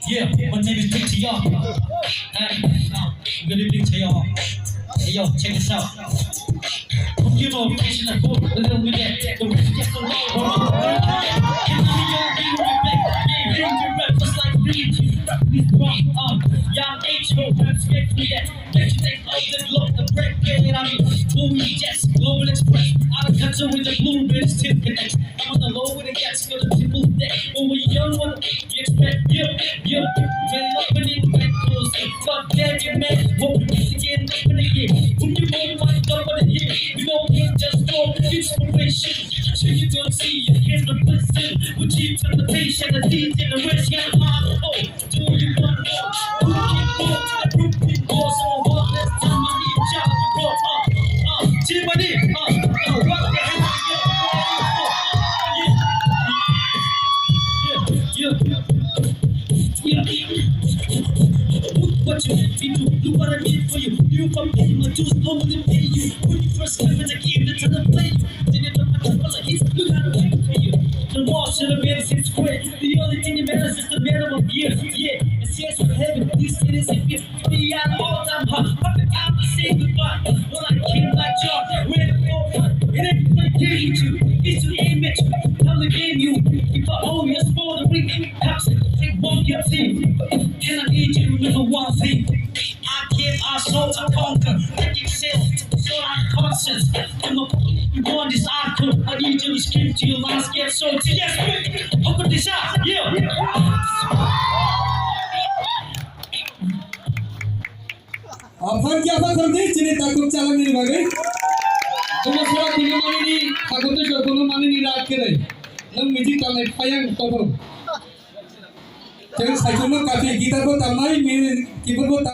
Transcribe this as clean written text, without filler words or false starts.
Yeah, my name is Big T.R. Good evening to y'all. Hey yo, check this out. You know, patient and hope, a little bit that the rest gets along. Can I be your back? Yeah, you rap just like me. Young H.O. raps get me that. Get you take all the glow, the break, get it. I mean, movie jets, Global Express. Out of country with the blue bits, tip connects. I'm on the low with the gas, got a simple deck. When we young, what you expect? Yo, when opening back close, God damn you, man. Hope you again, open again. When you move my door for the year, you know, it just go inspiration. So you don't see, you hear the blessing. With cheap temptation, a deep generation, hardcore. Do you want more? Who can go to the roof and go so hard? Let's tell my new child to grow up. Chimney, rock the hand. What you want me to do, what I did for you. You come in my juice, no one to pay you. When you first came in, I gave it to the play. Then you took my couple of hits, look how to wait for you. The wall should have been 6 square. The only thing that matters is the minimum years. Yeah, it's yes for heaven. These cities and it's me out all time hot. Up the time to say goodbye. Well, I came like John, where the ball. It ain't like game with you, it's to aim at you. Tell the game you. If I owe you, spoil the ring. Take one your team. And I need you to remember one thing. I give our soul to conquer. Like excel, so I'm conscious. I'm a born this icon. I need you to scream to your last get so to yes, quick. Open this up, yeah. Apa apa kerja cini takut jalan ini bagai? Cuma surat penyemani ini takutnya kalau penyemani ini rakyat keren. Nang music talent payang tolong. Jangan saya cuma kasih gitar buat tamai, keyboard buat